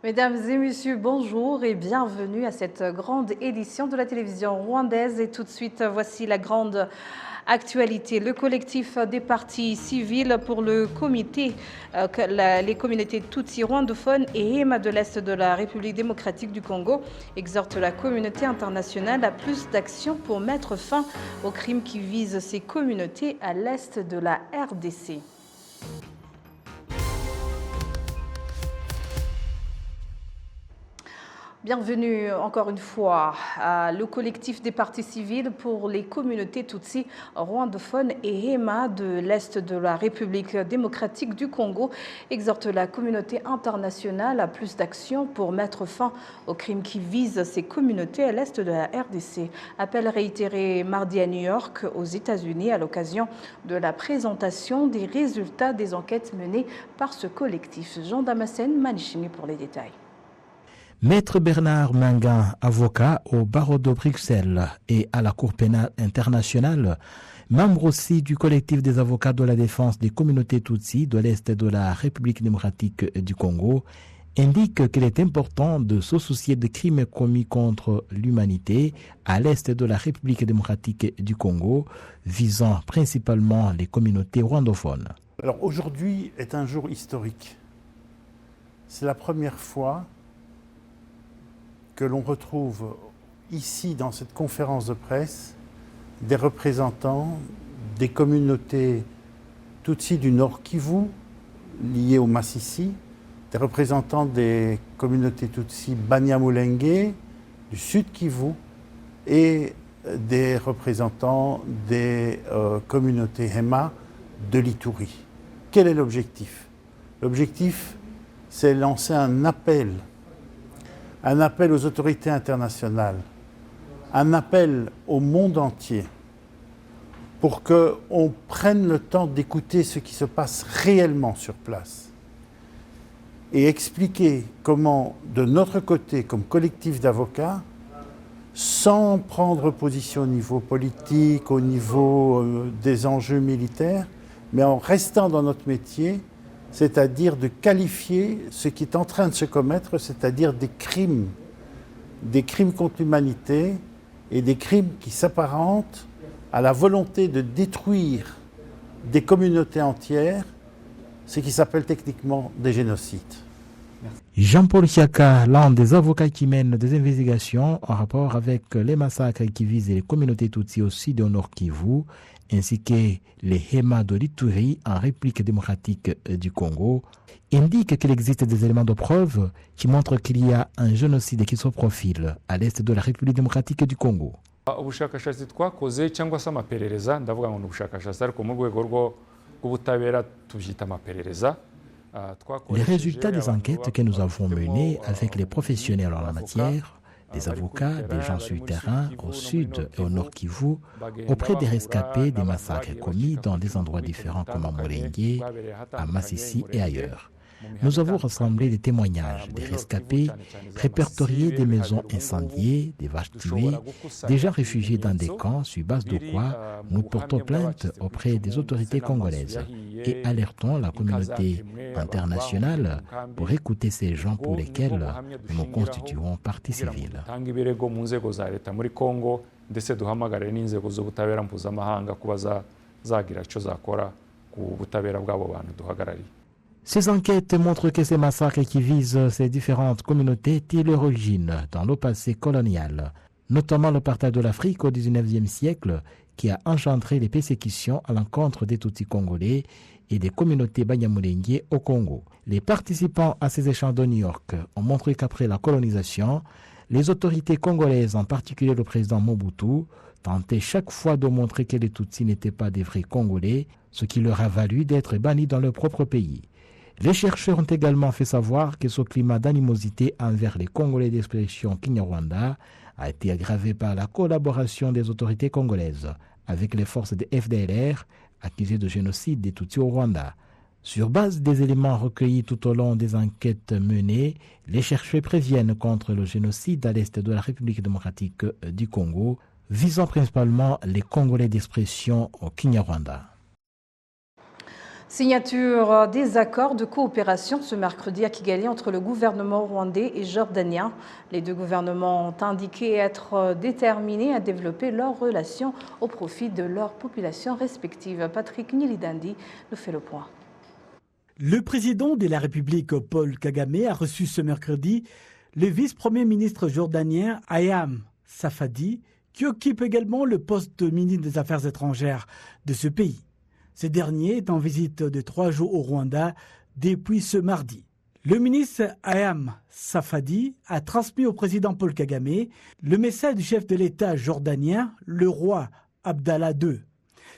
Mesdames et messieurs, bonjour et bienvenue à cette grande édition de la télévision rwandaise. Et tout de suite, voici la grande actualité. Le collectif des partis civils pour le comité, les communautés Tutsi rwandophones et Hema de l'Est de la République démocratique du Congo exhortent la communauté internationale à plus d'actions pour mettre fin aux crimes qui visent ces communautés à l'Est de la RDC. Bienvenue encore une fois à le collectif des partis civils pour les communautés Tutsi rwandophones et Hema de l'Est de la République démocratique du Congo exhorte la communauté internationale à plus d'actions pour mettre fin aux crimes qui visent ces communautés à l'Est de la RDC. Appel réitéré mardi à New York aux États-Unis à l'occasion de la présentation des résultats des enquêtes menées par ce collectif. Jean Damascène, Manichini pour les détails. Maître Bernard Mangan, avocat au barreau de Bruxelles et à la Cour pénale internationale, membre aussi du collectif des avocats de la défense des communautés Tutsi de l'Est de la République démocratique du Congo, indique qu'il est important de se soucier des crimes commis contre l'humanité à l'Est de la République démocratique du Congo, visant principalement les communautés rwandophones. Alors aujourd'hui est un jour historique. C'est la première fois que l'on retrouve ici, dans cette conférence de presse, des représentants des communautés Tutsi du Nord Kivu, liées au Massissi, des représentants des communautés Tutsi Banyamulenge, du Sud Kivu, et des représentants des communautés Hema de l'Ituri. Quel est l'objectif? L'objectif, c'est lancer un appel aux autorités internationales, un appel au monde entier pour qu'on prenne le temps d'écouter ce qui se passe réellement sur place et expliquer comment, de notre côté, comme collectif d'avocats, sans prendre position au niveau politique, au niveau des enjeux militaires, mais en restant dans notre métier, c'est-à-dire de qualifier ce qui est en train de se commettre, c'est-à-dire des crimes contre l'humanité et des crimes qui s'apparentent à la volonté de détruire des communautés entières, ce qui s'appelle techniquement des génocides. Jean-Paul Chiaka, l'un des avocats qui mènent des investigations en rapport avec les massacres qui visent les communautés Tutsi au sud et au nord Kivu, ainsi que les Hema de l'Ituri en République démocratique du Congo, indique qu'il existe des éléments de preuve qui montrent qu'il y a un génocide qui se profile à l'est de la République démocratique du Congo. ubushakashatsi twakoze cyangwa se amaperereza ndavuga ngo ubushakashatsi ariko mu rwego rw'ubutabera tubyita amaperereza. Les résultats des enquêtes que nous avons menées avec les professionnels en la matière, des avocats, des gens sur le terrain, au sud et au nord Kivu, auprès des rescapés des massacres commis dans des endroits différents comme à Mulenge, à Massissi et ailleurs. Nous avons rassemblé des témoignages des rescapés, répertorié des maisons incendiées, des vaches tuées, des gens réfugiés dans des camps, sur base de quoi nous portons plainte auprès des autorités congolaises et alertons la communauté internationale pour écouter ces gens pour lesquels nous constituons partie civile. Ces enquêtes montrent que ces massacres qui visent ces différentes communautés tirent leur origine dans le passé colonial, notamment le partage de l'Afrique au XIXe siècle qui a engendré les persécutions à l'encontre des Tutsis congolais et des communautés Banyamulenge au Congo. Les participants à ces échanges de New York ont montré qu'après la colonisation, les autorités congolaises, en particulier le président Mobutu, tentaient chaque fois de montrer que les Tutsis n'étaient pas des vrais Congolais, ce qui leur a valu d'être bannis dans leur propre pays. Les chercheurs ont également fait savoir que ce climat d'animosité envers les Congolais d'expression Kinyarwanda a été aggravé par la collaboration des autorités congolaises avec les forces des FDLR accusées de génocide des Tutsis au Rwanda. Sur base des éléments recueillis tout au long des enquêtes menées, les chercheurs préviennent contre le génocide à l'est de la République démocratique du Congo, visant principalement les Congolais d'expression Kinyarwanda. Signature des accords de coopération ce mercredi à Kigali entre le gouvernement rwandais et jordanien. Les deux gouvernements ont indiqué être déterminés à développer leurs relations au profit de leurs populations respectives. Patrick Nilidandi nous fait le point. Le président de la République, Paul Kagame, a reçu ce mercredi le vice-premier ministre jordanien Ayam Safadi, qui occupe également le poste de ministre des Affaires étrangères de ce pays. Ce dernier est en visite de 3 jours au Rwanda depuis ce mardi. Le ministre Ayam Safadi a transmis au président Paul Kagame le message du chef de l'État jordanien, le roi Abdallah II.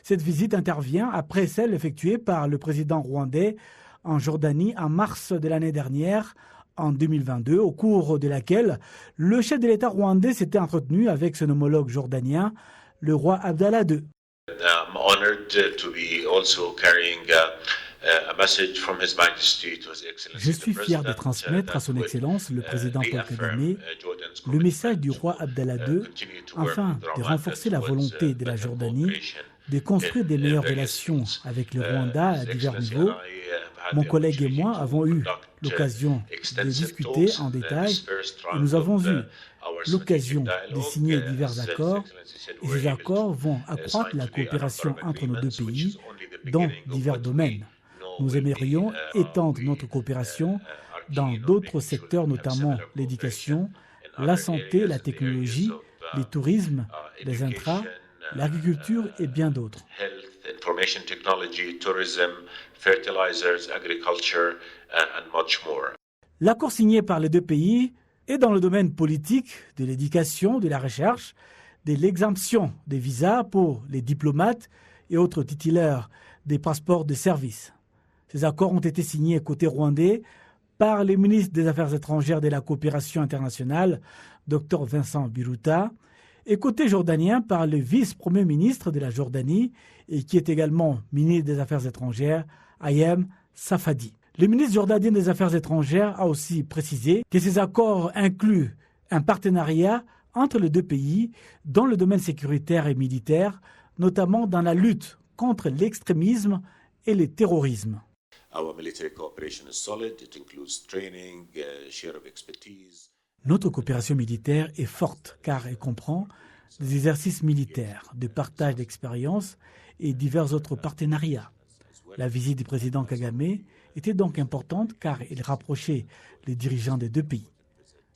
Cette visite intervient après celle effectuée par le président rwandais en Jordanie en mars de l'année dernière, en 2022, au cours de laquelle le chef de l'État rwandais s'était entretenu avec son homologue jordanien, le roi Abdallah II. I'm honored to be also carrying a message from His Majesty to His Excellency. Je suis fier de transmettre à son Excellence, le président Paul Kagame, le message du roi Abdallah II afin de renforcer la volonté de la Jordanie de construire des meilleures relations avec le Rwanda à divers niveaux. Mon collègue et moi avons eu l'occasion de discuter en détail et nous avons eu l'occasion de signer divers accords. Et ces accords vont accroître la coopération entre nos deux pays dans divers domaines. Nous aimerions étendre notre coopération dans d'autres secteurs, notamment l'éducation, la santé, la technologie, le tourisme, les intrants, l'agriculture et bien d'autres. Information technology, tourism, fertilizers, agriculture, and much more. L'accord signé par les deux pays est dans le domaine politique, de l'éducation, de la recherche, de l'exemption des visas pour les diplomates et autres titulaires des passeports de service. Ces accords ont été signés côté rwandais par le ministre des Affaires étrangères de la coopération internationale, Dr Vincent Biruta, et côté jordanien par le vice-premier ministre de la Jordanie et qui est également ministre des Affaires étrangères, Ayam Safadi. Le ministre jordanien des Affaires étrangères a aussi précisé que ces accords incluent un partenariat entre les deux pays dans le domaine sécuritaire et militaire, notamment dans la lutte contre l'extrémisme et le terrorisme. Our military cooperation is solid. It includes training, share of expertise. Notre coopération militaire est forte car elle comprend des exercices militaires, de partage d'expériences et divers autres partenariats. La visite du président Kagame était donc importante car elle rapprochait les dirigeants des deux pays.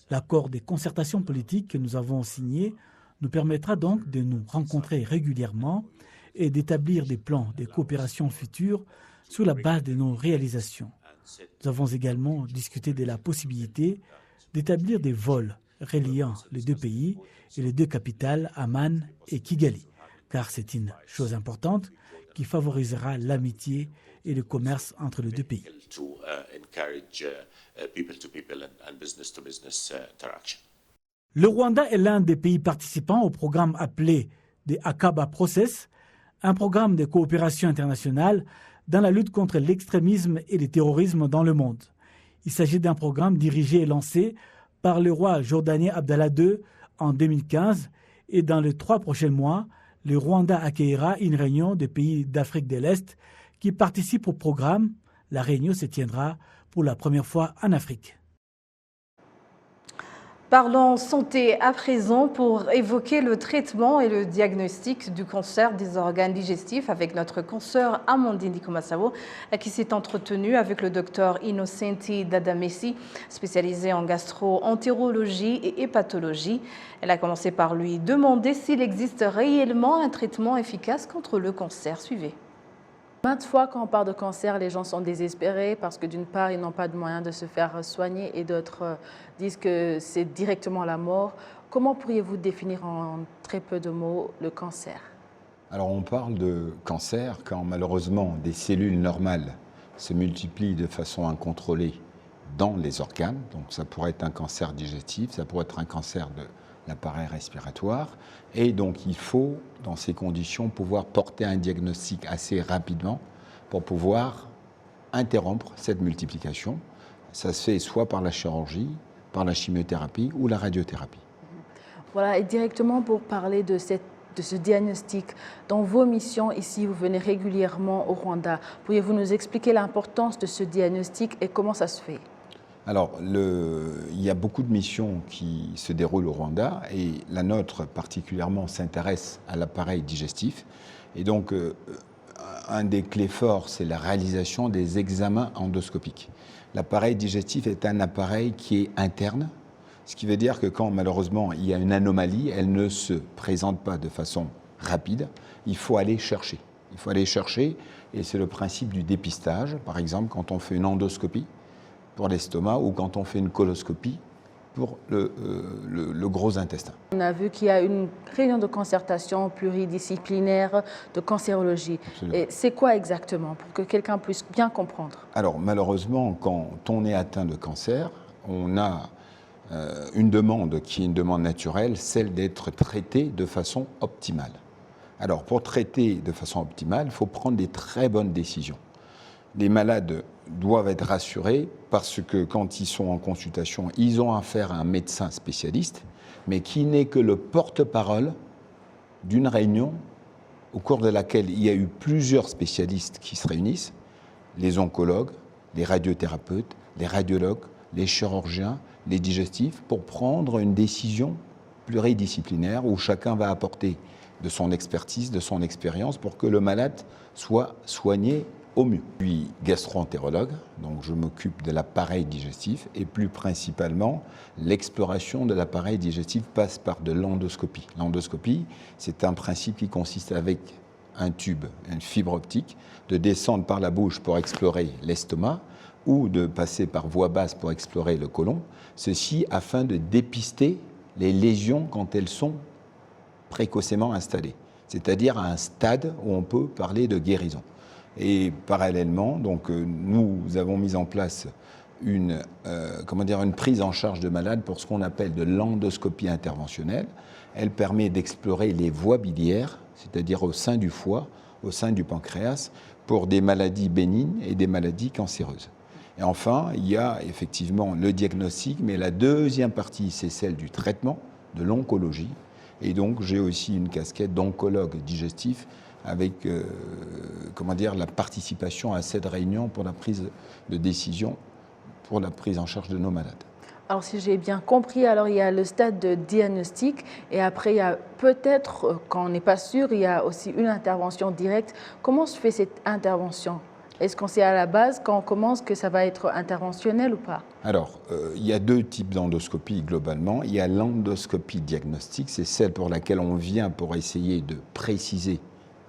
L'accord de concertation politique que nous avons signé nous permettra donc de nous rencontrer régulièrement et d'établir des plans de coopération futurs sur la base de nos réalisations. Nous avons également discuté de la possibilité d'établir des vols reliant les deux pays et les deux capitales, Amman et Kigali, car c'est une chose importante qui favorisera l'amitié et le commerce entre les deux pays. Le Rwanda est l'un des pays participants au programme appelé des Akaba Process, un programme de coopération internationale dans la lutte contre l'extrémisme et le terrorisme dans le monde. Il s'agit d'un programme dirigé et lancé par le roi jordanien Abdallah II en 2015 et dans les 3 prochains mois, le Rwanda accueillera une réunion des pays d'Afrique de l'Est qui participent au programme. La réunion se tiendra pour la première fois en Afrique. Parlons santé à présent pour évoquer le traitement et le diagnostic du cancer des organes digestifs avec notre consoeur Amandine Dikomasabo qui s'est entretenue avec le docteur Innocenti Dadamesi, spécialisé en gastro-entérologie et hépatologie. Elle a commencé par lui demander s'il existe réellement un traitement efficace contre le cancer. Suivez. Maintes fois, quand on parle de cancer, les gens sont désespérés parce que d'une part, ils n'ont pas de moyens de se faire soigner et d'autres disent que c'est directement la mort. Comment pourriez-vous définir en très peu de mots le cancer? Alors on parle de cancer quand malheureusement des cellules normales se multiplient de façon incontrôlée dans les organes. Donc ça pourrait être un cancer digestif, ça pourrait être un cancer de l'appareil respiratoire. Et donc il faut, dans ces conditions, pouvoir porter un diagnostic assez rapidement pour pouvoir interrompre cette multiplication. Ça se fait soit par la chirurgie, par la chimiothérapie ou la radiothérapie. Voilà, et directement pour parler de de ce diagnostic. Dans vos missions ici, vous venez régulièrement au Rwanda. Pourriez-vous nous expliquer l'importance de ce diagnostic et comment ça se fait? Alors, il y a beaucoup de missions qui se déroulent au Rwanda et la nôtre particulièrement s'intéresse à l'appareil digestif. Et donc, un des clés forts, c'est la réalisation des examens endoscopiques. L'appareil digestif est un appareil qui est interne, ce qui veut dire que quand malheureusement il y a une anomalie, elle ne se présente pas de façon rapide, il faut aller chercher. Il faut aller chercher et c'est le principe du dépistage, par exemple quand on fait une endoscopie pour l'estomac ou quand on fait une coloscopie pour le gros intestin. On a vu qu'il y a une réunion de concertation pluridisciplinaire de cancérologie. Absolument. Et c'est quoi exactement pour que quelqu'un puisse bien comprendre? Alors malheureusement, quand on est atteint de cancer, on a une demande qui est une demande naturelle, celle d'être traité de façon optimale. Alors pour traiter de façon optimale, il faut prendre des très bonnes décisions. Les malades doivent être rassurés parce que quand ils sont en consultation, ils ont affaire à un médecin spécialiste, mais qui n'est que le porte-parole d'une réunion au cours de laquelle il y a eu plusieurs spécialistes qui se réunissent, les oncologues, les radiothérapeutes, les radiologues, les chirurgiens, les digestifs, pour prendre une décision pluridisciplinaire où chacun va apporter de son expertise, de son expérience pour que le malade soit soigné au mieux. Je suis gastro-entérologue, donc je m'occupe de l'appareil digestif et plus principalement, l'exploration de l'appareil digestif passe par de l'endoscopie. L'endoscopie, c'est un principe qui consiste avec un tube, une fibre optique, de descendre par la bouche pour explorer l'estomac ou de passer par voie basse pour explorer le côlon, ceci afin de dépister les lésions quand elles sont précocement installées, c'est-à-dire à un stade où on peut parler de guérison. Et parallèlement, donc, nous avons mis en place une prise en charge de malades pour ce qu'on appelle de l'endoscopie interventionnelle. Elle permet d'explorer les voies biliaires, c'est-à-dire au sein du foie, au sein du pancréas, pour des maladies bénignes et des maladies cancéreuses. Et enfin, il y a effectivement le diagnostic, mais la deuxième partie, c'est celle du traitement, de l'oncologie. Et donc, j'ai aussi une casquette d'oncologue digestif avec la participation à cette réunion pour la prise de décision, pour la prise en charge de nos malades. Alors si j'ai bien compris, alors il y a le stade de diagnostic et après il y a peut-être, quand on n'est pas sûr, il y a aussi une intervention directe. Comment se fait cette intervention? Est-ce qu'on sait à la base, quand on commence, que ça va être interventionnel ou pas? Alors, il y a deux types d'endoscopie globalement. Il y a l'endoscopie diagnostique, c'est celle pour laquelle on vient pour essayer de préciser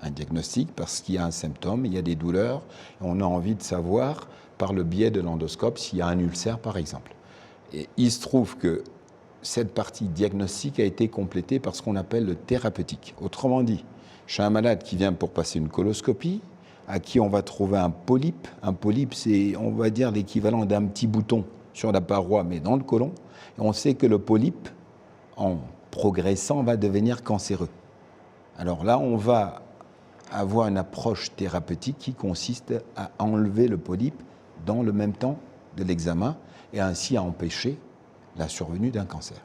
un diagnostic parce qu'il y a un symptôme, il y a des douleurs, et on a envie de savoir par le biais de l'endoscope s'il y a un ulcère par exemple. Et il se trouve que cette partie diagnostique a été complétée par ce qu'on appelle le thérapeutique. Autrement dit, chez un malade qui vient pour passer une coloscopie, à qui on va trouver un polype. Un polype, c'est, on va dire, l'équivalent d'un petit bouton sur la paroi, mais dans le côlon. Et on sait que le polype, en progressant, va devenir cancéreux. Alors là, on va avoir une approche thérapeutique qui consiste à enlever le polype dans le même temps de l'examen et ainsi à empêcher la survenue d'un cancer.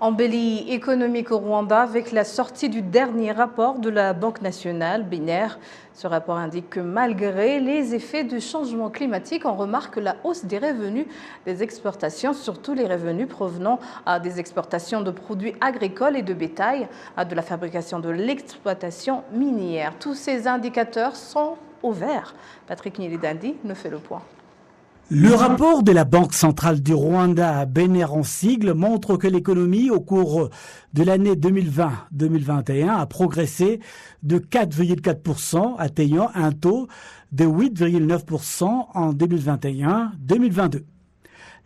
Embellie économique au Rwanda avec la sortie du dernier rapport de la Banque nationale, BNR. Ce rapport indique que malgré les effets du changement climatique, on remarque la hausse des revenus des exportations, surtout les revenus provenant des exportations de produits agricoles et de bétail, de la fabrication de l'exploitation minière. Tous ces indicateurs sont au vert. Patrick Nilidandi nous fait le point. Le rapport de la Banque centrale du Rwanda, BNR en sigle, montre que l'économie au cours de l'année 2020-2021 a progressé de 4,4%, atteignant un taux de 8,9% en 2021-2022.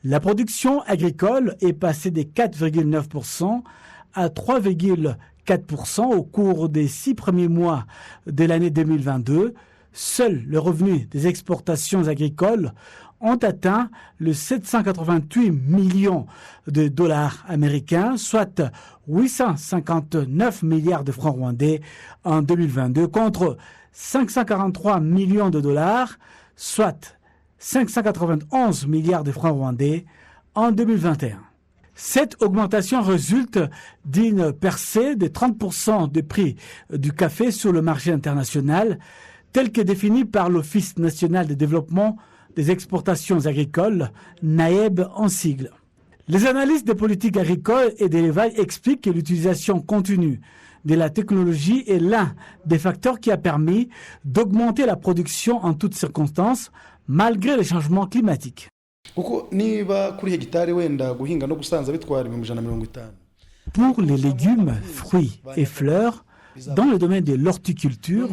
La production agricole est passée de 4,9% à 3,4% au cours des 6 premiers mois de l'année 2022. Seul le revenu des exportations agricoles ont atteint le 788 millions de dollars américains, soit 859 milliards de francs rwandais en 2022, contre 543 millions de dollars, soit 591 milliards de francs rwandais en 2021. Cette augmentation résulte d'une percée de 30% du prix du café sur le marché international, tel que défini par l'Office national de développement des exportations agricoles, NAEB en sigle. Les analystes des politiques agricoles et d'élevage expliquent que l'utilisation continue de la technologie est l'un des facteurs qui a permis d'augmenter la production en toutes circonstances, malgré les changements climatiques. Pour les légumes, fruits et fleurs, dans le domaine de l'horticulture,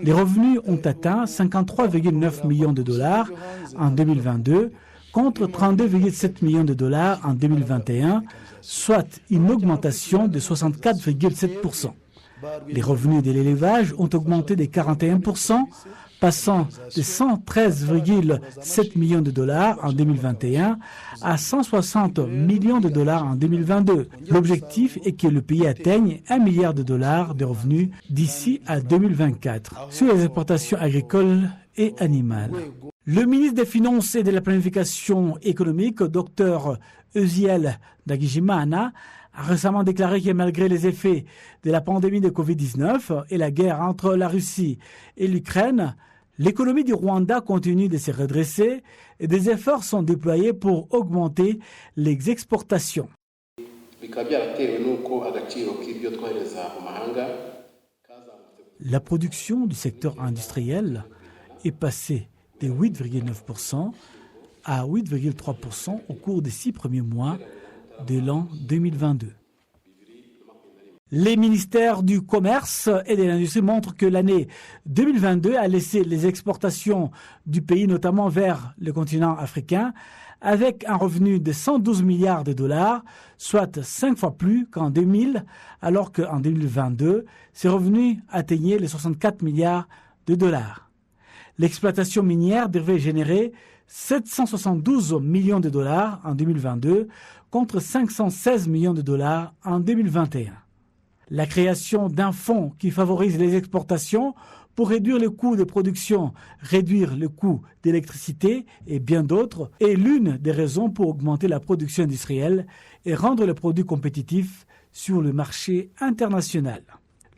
les revenus ont atteint 53,9 millions de dollars en 2022 contre 32,7 millions de dollars en 2021, soit une augmentation de 64,7%. Les revenus de l'élevage ont augmenté de 41%, passant de 113,7 millions de dollars en 2021 à 160 millions de dollars en 2022. L'objectif est que le pays atteigne 1 milliard de dollars de revenus d'ici à 2024 sur les exportations agricoles et animales. Le ministre des Finances et de la Planification économique, Dr Eusiel Ndagijimana, a récemment déclaré que malgré les effets de la pandémie de Covid-19 et la guerre entre la Russie et l'Ukraine, l'économie du Rwanda continue de se redresser et des efforts sont déployés pour augmenter les exportations. La production du secteur industriel est passée de 8,9% à 8,3% au cours des 6 premiers mois de l'an 2022. Les ministères du Commerce et de l'Industrie montrent que l'année 2022 a laissé les exportations du pays, notamment vers le continent africain, avec un revenu de 112 milliards de dollars, soit 5 fois plus qu'en 2000, alors qu'en 2022, ces revenus atteignaient les 64 milliards de dollars. L'exploitation minière devait générer 772 millions de dollars en 2022 contre 516 millions de dollars en 2021. La création d'un fonds qui favorise les exportations pour réduire le coût de production, réduire le coût d'électricité et bien d'autres est l'une des raisons pour augmenter la production industrielle et rendre les produits compétitifs sur le marché international.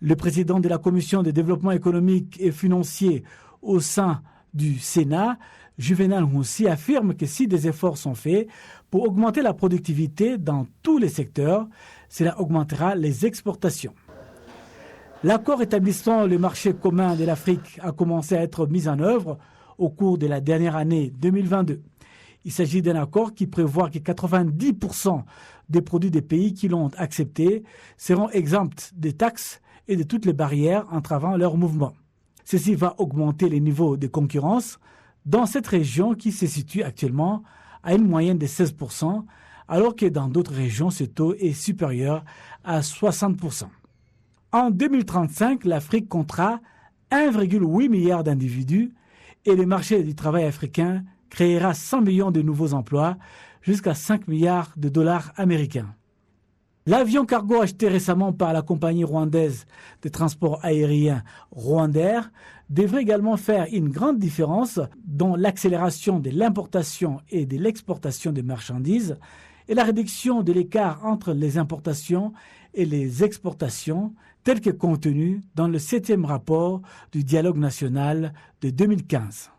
Le président de la Commission de développement économique et financier au sein du Sénat, Juvenal Moussi, affirme que si des efforts sont faits pour augmenter la productivité dans tous les secteurs, cela augmentera les exportations. L'accord établissant le marché commun de l'Afrique a commencé à être mis en œuvre au cours de la dernière année 2022. Il s'agit d'un accord qui prévoit que 90% des produits des pays qui l'ont accepté seront exempts des taxes et de toutes les barrières entravant leur mouvement. Ceci va augmenter les niveaux de concurrence dans cette région qui se situe actuellement à une moyenne de 16%, alors que dans d'autres régions, ce taux est supérieur à 60%. En 2035, l'Afrique comptera 1,8 milliard d'individus et le marché du travail africain créera 100 millions de nouveaux emplois jusqu'à 5 milliards de dollars américains. L'avion cargo acheté récemment par la compagnie rwandaise de transport aérien Rwandair devrait également faire une grande différence dans l'accélération de l'importation et de l'exportation de marchandises et la réduction de l'écart entre les importations et les exportations, tel que contenu dans le 7e rapport du dialogue national de 2015.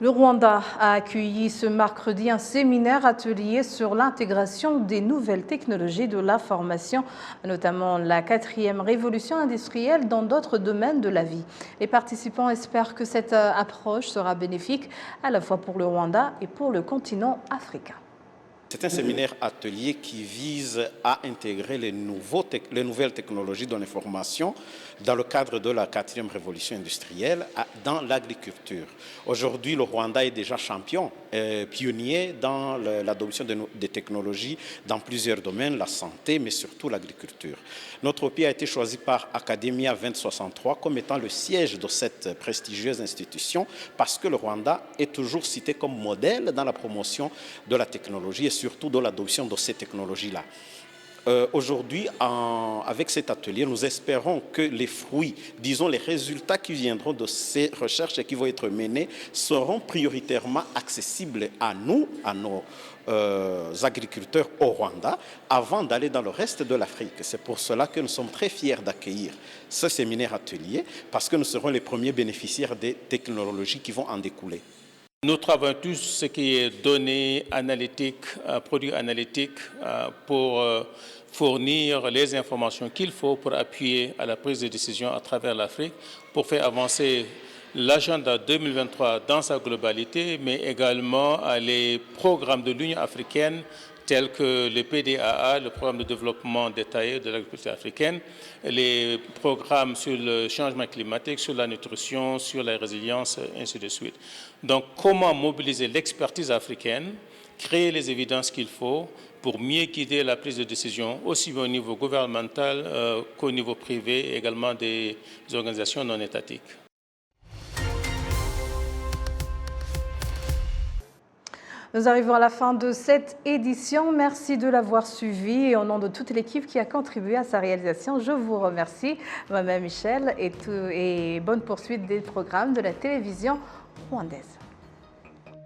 Le Rwanda a accueilli ce mercredi un séminaire atelier sur l'intégration des nouvelles technologies de l'information, notamment la 4e révolution industrielle dans d'autres domaines de la vie. Les participants espèrent que cette approche sera bénéfique à la fois pour le Rwanda et pour le continent africain. C'est un séminaire atelier qui vise à intégrer les nouvelles technologies de l'information dans le cadre de la 4e révolution industrielle dans l'agriculture. Aujourd'hui, le Rwanda est déjà champion, pionnier dans l'adoption des technologies dans plusieurs domaines, la santé, mais surtout l'agriculture. Notre pays a été choisi par Academia 2063 comme étant le siège de cette prestigieuse institution parce que le Rwanda est toujours cité comme modèle dans la promotion de la technologie et surtout de l'adoption de ces technologies-là. Aujourd'hui, avec cet atelier, nous espérons que les fruits, disons les résultats qui viendront de ces recherches et qui vont être menées, seront prioritairement accessibles à nous, à nos agriculteurs au Rwanda, avant d'aller dans le reste de l'Afrique. C'est pour cela que nous sommes très fiers d'accueillir ce séminaire atelier, parce que nous serons les premiers bénéficiaires des technologies qui vont en découler. Nous travaillons tous ce qui est données analytiques, produits analytiques pour fournir les informations qu'il faut pour appuyer à la prise de décision à travers l'Afrique, pour faire avancer l'agenda 2023 dans sa globalité, mais également les programmes de l'Union africaine tels que le PDAA, le programme de développement détaillé de l'agriculture africaine, les programmes sur le changement climatique, sur la nutrition, sur la résilience, ainsi de suite. Donc, comment mobiliser l'expertise africaine, créer les évidences qu'il faut pour mieux guider la prise de décision, aussi bien au niveau gouvernemental qu'au niveau privé, et également des organisations non étatiques. Nous arrivons à la fin de cette édition. Merci de l'avoir suivi. Et au nom de toute l'équipe qui a contribué à sa réalisation, je vous remercie, moi-même Michel, et bonne poursuite des programmes de la télévision rwandaise.